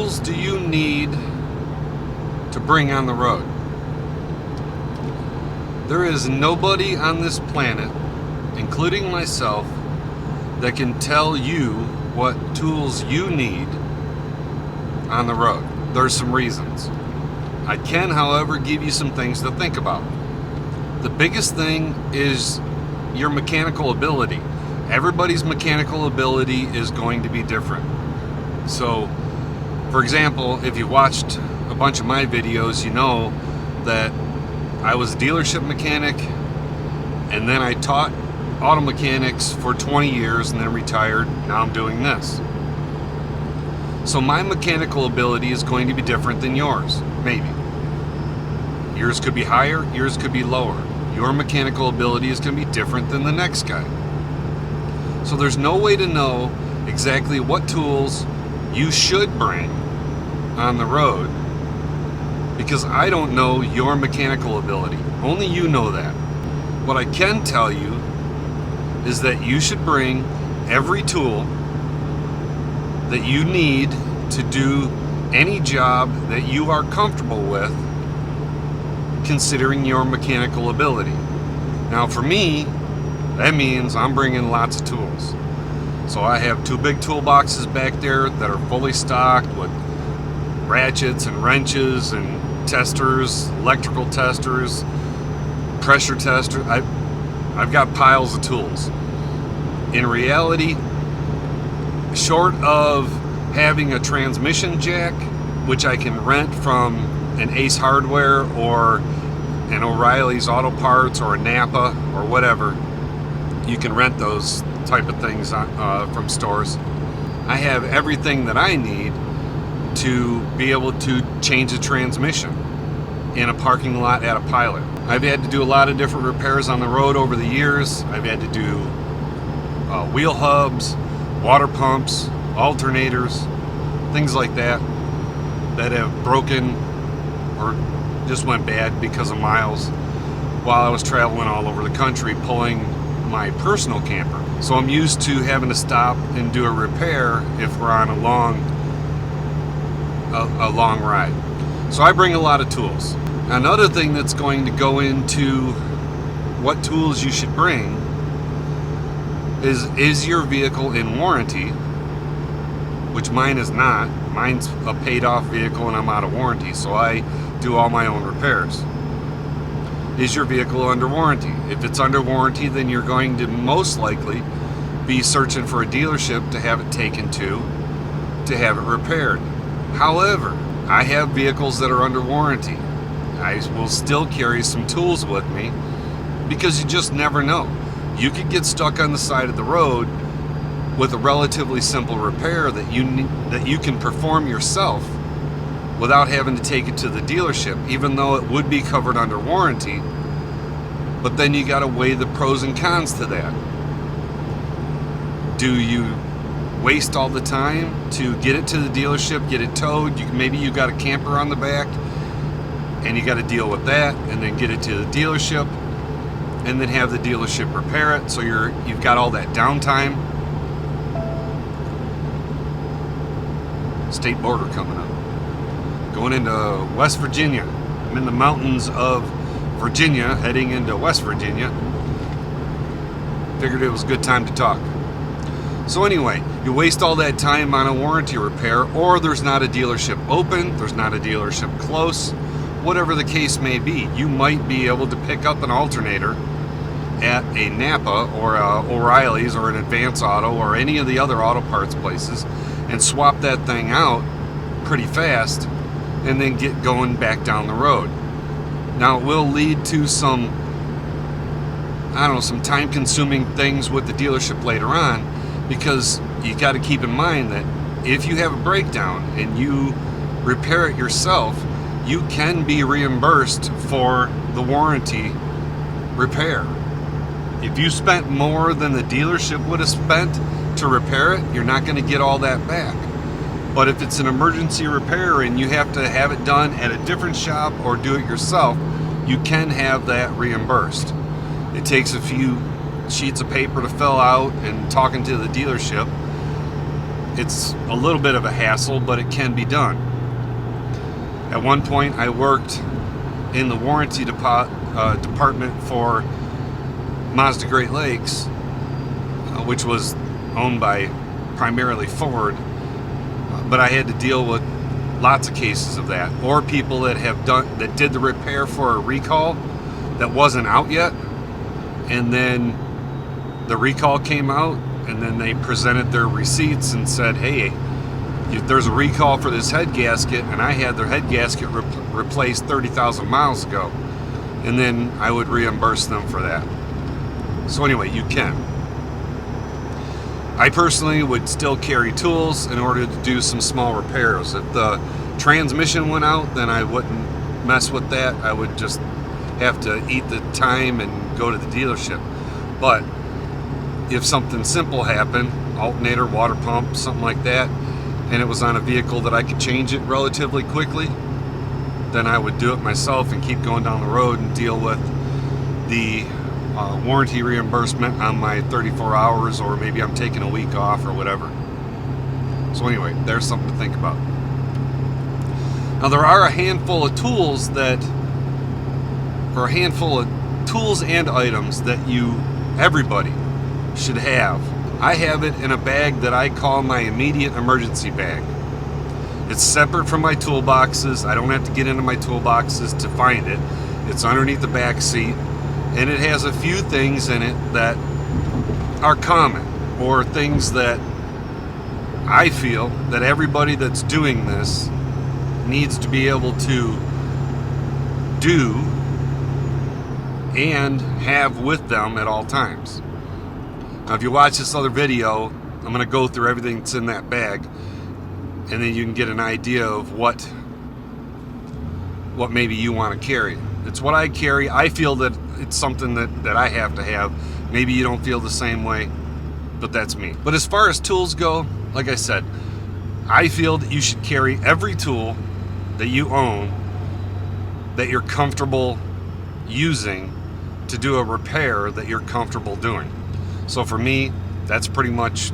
tools do you need to bring on the road? There is nobody on this planet, including myself, that can tell you what tools you need on the road. There's some reasons. I can, however, give you some things to think about. The biggest thing is your mechanical ability. Everybody's mechanical ability is going to be different. So, for example, if you watched a bunch of my videos, you know that I was a dealership mechanic, and then I taught auto mechanics for 20 years and then retired. Now I'm doing this. So my mechanical ability is going to be different than yours, maybe. Yours could be higher, yours could be lower. Your mechanical ability is going to be different than the next guy. So there's no way to know exactly what tools you should bring on the road, because I don't know your mechanical ability. Only you know that. What I can tell you is that you should bring every tool that you need to do any job that you are comfortable with, considering your mechanical ability. Now for me, that means I'm bringing lots of tools. So I have 2 big toolboxes back there that are fully stocked with ratchets and wrenches and testers, electrical testers, pressure testers. I've got piles of tools. In reality, short of having a transmission jack, which I can rent from an Ace Hardware or an O'Reilly's Auto Parts or a Napa or whatever, you can rent those type of things from stores. I have everything that I need to be able to change a transmission in a parking lot at a Pilot. I've had to do a lot of different repairs on the road over the years. I've had to do wheel hubs, water pumps, alternators, things like that have broken or just went bad because of miles while I was traveling all over the country pulling my personal camper. So I'm used to having to stop and do a repair if we're on a long ride. So I bring a lot of tools. Another thing that's going to go into what tools you should bring is your vehicle in warranty, which mine is not. Mine's a paid off vehicle and I'm out of warranty, so I do all my own repairs. Is your vehicle under warranty? If it's under warranty, then you're going to most likely be searching for a dealership to have it taken to have it repaired. However, I have vehicles that are under warranty. I will still carry some tools with me because you just never know. You could get stuck on the side of the road with a relatively simple repair that you can perform yourself without having to take it to the dealership, even though it would be covered under warranty. But then you got to weigh the pros and cons to that. Do you waste all the time to get it to the dealership, get it towed? Maybe you got a camper on the back and you got to deal with that, and then get it to the dealership and then have the dealership repair it, so you've got all that downtime. State border coming up. Going into West Virginia. I'm in the mountains of Virginia, heading into West Virginia. Figured it was a good time to talk. So anyway, you waste all that time on a warranty repair, or there's not a dealership open, there's not a dealership close, whatever the case may be. You might be able to pick up an alternator at a Napa or a O'Reilly's or an Advance Auto or any of the other auto parts places and swap that thing out pretty fast and then get going back down the road. Now it will lead to some time-consuming things with the dealership later on, because you got to keep in mind that if you have a breakdown and you repair it yourself, you can be reimbursed for the warranty repair. If you spent more than the dealership would have spent to repair it, you're not going to get all that back. But if it's an emergency repair and you have to have it done at a different shop or do it yourself, you can have that reimbursed. It takes a few sheets of paper to fill out and talking to the dealership, it's a little bit of a hassle, but it can be done. At one point, I worked in the warranty department for Mazda Great Lakes, which was owned by primarily Ford, but I had to deal with lots of cases of that, or people that did the repair for a recall that wasn't out yet, and then the recall came out, and then they presented their receipts and said, hey, there's a recall for this head gasket, and I had their head gasket replaced 30,000 miles ago, and then I would reimburse them for that. So anyway, you can. I personally would still carry tools in order to do some small repairs. If the transmission went out, then I wouldn't mess with that. I would just have to eat the time and go to the dealership. But if something simple happened, alternator, water pump, something like that, and it was on a vehicle that I could change it relatively quickly, then I would do it myself and keep going down the road and deal with the warranty reimbursement on my 34 hours, or maybe I'm taking a week off or whatever. So anyway, there's something to think about. Now there are a handful of tools and items that everybody should have. I have it in a bag that I call my immediate emergency bag. It's separate from my toolboxes. I don't have to get into my toolboxes to find it. It's underneath the back seat, and it has a few things in it that are common, or things that I feel that everybody that's doing this needs to be able to do and have with them at all times. Now, if you watch this other video, I'm going to go through everything that's in that bag, and then you can get an idea of what maybe you want to carry. It's what I carry. I feel that it's something that I have to have. Maybe you don't feel the same way, but that's me. But as far as tools go, like I said, I feel that you should carry every tool that you own that you're comfortable using to do a repair that you're comfortable doing. So for me, that's pretty much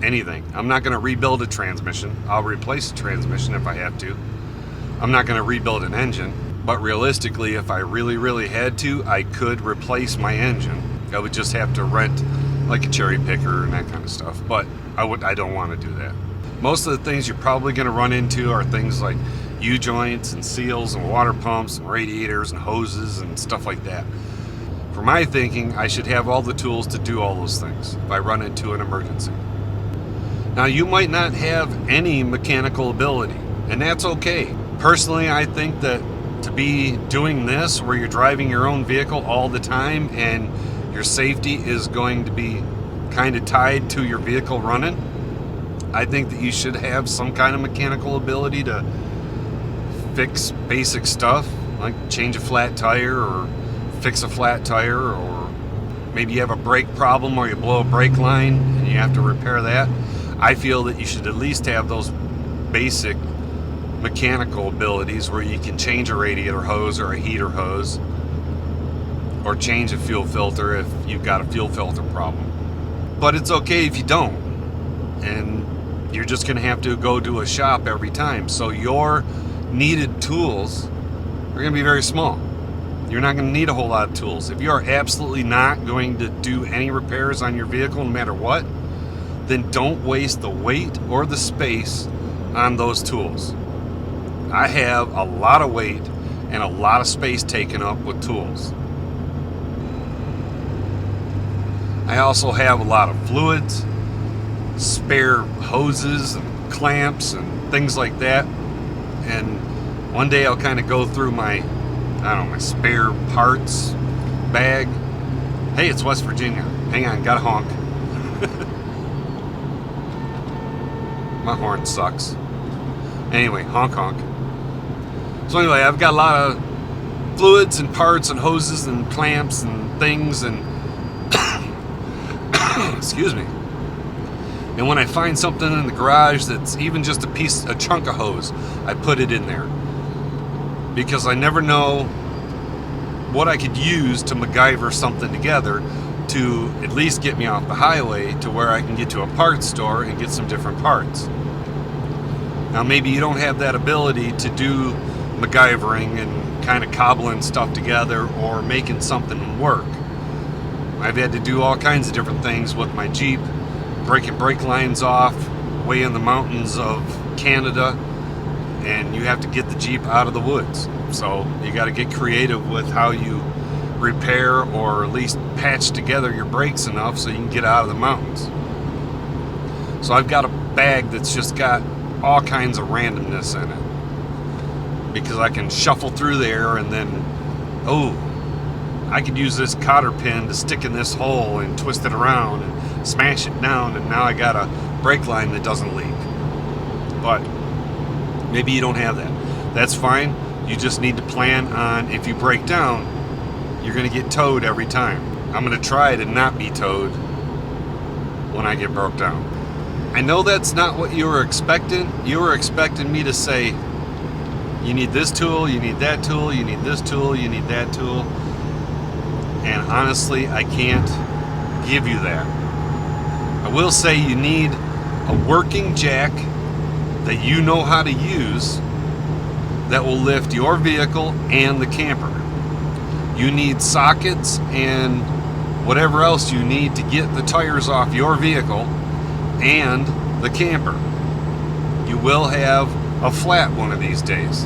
anything. I'm not going to rebuild a transmission. I'll replace a transmission if I have to. I'm not going to rebuild an engine, but realistically, if I really had to, I could replace my engine. I would just have to rent like a cherry picker and that kind of stuff, but I don't want to do that. Most of the things you're probably going to run into are things like U-joints and seals and water pumps and radiators and hoses and stuff like that. For my thinking, I should have all the tools to do all those things if I run into an emergency. Now, you might not have any mechanical ability, and that's okay. Personally, I think that to be doing this where you're driving your own vehicle all the time and your safety is going to be kind of tied to your vehicle running, I think that you should have some kind of mechanical ability to fix basic stuff, like change a flat tire or fix a flat tire, or maybe you have a brake problem or you blow a brake line and you have to repair that. I feel that you should at least have those basic mechanical abilities where you can change a radiator hose or a heater hose, or change a fuel filter if you've got a fuel filter problem. But it's okay if you don't, and you're just going to have to go to a shop every time. So your needed tools are going to be very small. You're not going to need a whole lot of tools. If you are absolutely not going to do any repairs on your vehicle no matter what, then don't waste the weight or the space on those tools. I have a lot of weight and a lot of space taken up with tools. I also have a lot of fluids, spare hoses and clamps and things like that. And one day I'll kind of go through my spare parts bag. Hey, it's West Virginia. Hang on, gotta honk. My horn sucks. Anyway, honk honk. So anyway, I've got a lot of fluids and parts and hoses and clamps and things and excuse me. And when I find something in the garage that's even just a chunk of hose, I put it in there. Because I never know what I could use to MacGyver something together, to at least get me off the highway to where I can get to a parts store and get some different parts. Now maybe you don't have that ability to do MacGyvering and kind of cobbling stuff together or making something work. I've had to do all kinds of different things with my Jeep, breaking brake lines off way in the mountains of Canada, and you have to get the Jeep out of the woods. So you got to get creative with how you repair or at least patch together your brakes enough so you can get out of the mountains. So I've got a bag that's just got all kinds of randomness in it, because I can shuffle through there and then, oh, I could use this cotter pin to stick in this hole and twist it around and smash it down, and now I got a brake line that doesn't leak. But maybe you don't have that. That's fine. You just need to plan on, if you break down, you're going to get towed every time. I'm going to try to not be towed when I get broke down. I know that's not what you were expecting. You were expecting me to say, you need this tool, you need that tool, you need this tool, you need that tool. And honestly, I can't give you that. I will say you need a working jack that you know how to use that will lift your vehicle and the camper. You need sockets and whatever else you need to get the tires off your vehicle and the camper. You will have a flat one of these days.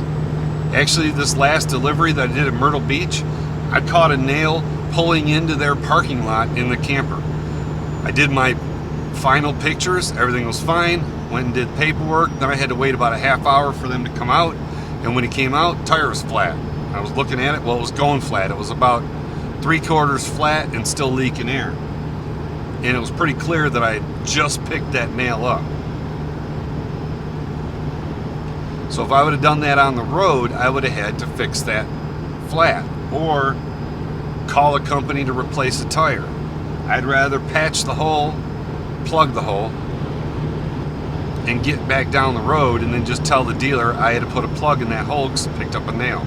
Actually, this last delivery that I did at Myrtle Beach, I caught a nail pulling into their parking lot in the camper. I did my final pictures, everything was fine, went and did paperwork, then I had to wait about a half hour for them to come out, and when he came out, tire was flat. I was looking at it, well, it was going flat. It was about 3/4 flat and still leaking air. And it was pretty clear that I had just picked that nail up. So if I would have done that on the road, I would have had to fix that flat or call a company to replace a tire. I'd rather patch the hole, plug the hole, and get back down the road and then just tell the dealer I had to put a plug in that hole because I picked up a nail.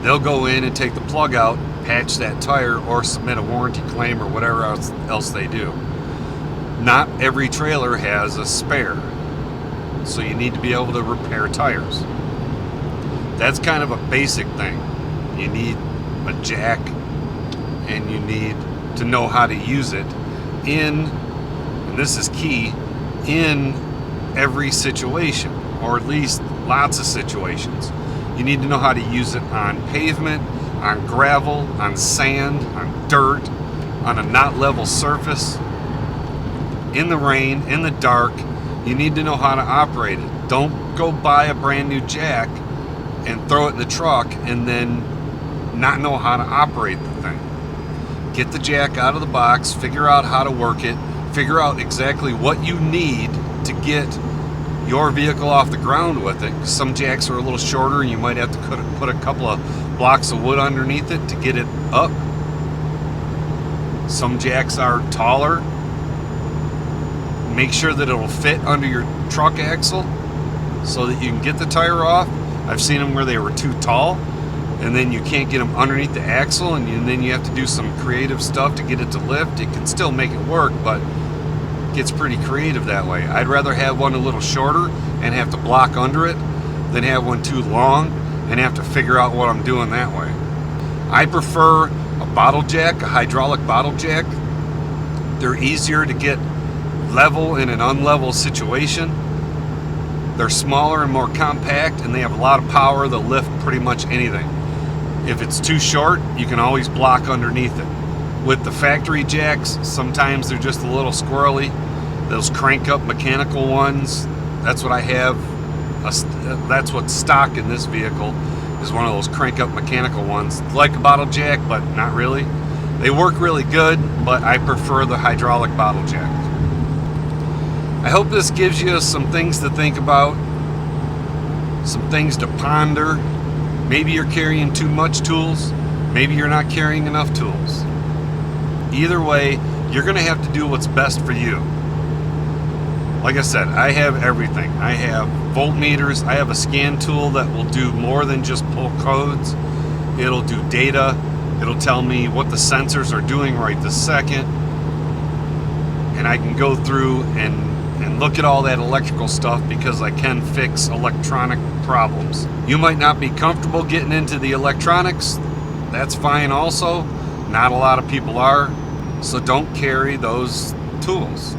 They'll go in and take the plug out, patch that tire, or submit a warranty claim or whatever else they do. Not every trailer has a spare, so you need to be able to repair tires. That's kind of a basic thing. You need a jack and you need to know how to use it in, and this is key, in every situation, or at least lots of situations. You need to know how to use it on pavement, on gravel, on sand, on dirt, on a not level surface, in the rain, in the dark. You need to know how to operate it. Don't go buy a brand new jack and throw it in the truck and then not know how to operate the thing. Get the jack out of the box, figure out how to work it, figure out exactly what you need to get your vehicle off the ground with it. Some jacks are a little shorter and you might have to put a couple of blocks of wood underneath it to get it up. Some jacks are taller. Make sure that it'll fit under your truck axle so that you can get the tire off. I've seen them where they were too tall and then you can't get them underneath the axle, and then you have to do some creative stuff to get it to lift. It can still make it work, but it gets pretty creative that way. I'd rather have one a little shorter and have to block under it than have one too long and have to figure out what I'm doing that way. I prefer a bottle jack, a hydraulic bottle jack. They're easier to get level in an unlevel situation. They're smaller and more compact, and they have a lot of power. They'll lift pretty much anything. If it's too short, you can always block underneath it. With the factory jacks, sometimes they're just a little squirrely. Those crank up mechanical ones, that's what I have. That's what's stock in this vehicle, is one of those crank up mechanical ones. Like a bottle jack, but not really. They work really good, but I prefer the hydraulic bottle jack. I hope this gives you some things to think about, some things to ponder. Maybe you're carrying too much tools. Maybe you're not carrying enough tools. Either way, you're going to have to do what's best for you. Like I said, I have everything. I have voltmeters. I have a scan tool that will do more than just pull codes. It'll do data. It'll tell me what the sensors are doing right this second. And I can go through and look at all that electrical stuff because I can fix electronic problems. You might not be comfortable getting into the electronics. That's fine also. Not a lot of people are. So don't carry those tools.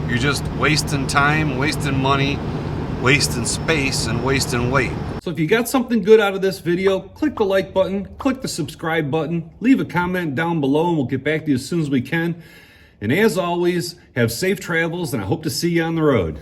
You're just wasting time, wasting money, wasting space, and wasting weight. So if you got something good out of this video, click the like button, click the subscribe button, leave a comment down below, and we'll get back to you as soon as we can. And as always, have safe travels, and I hope to see you on the road.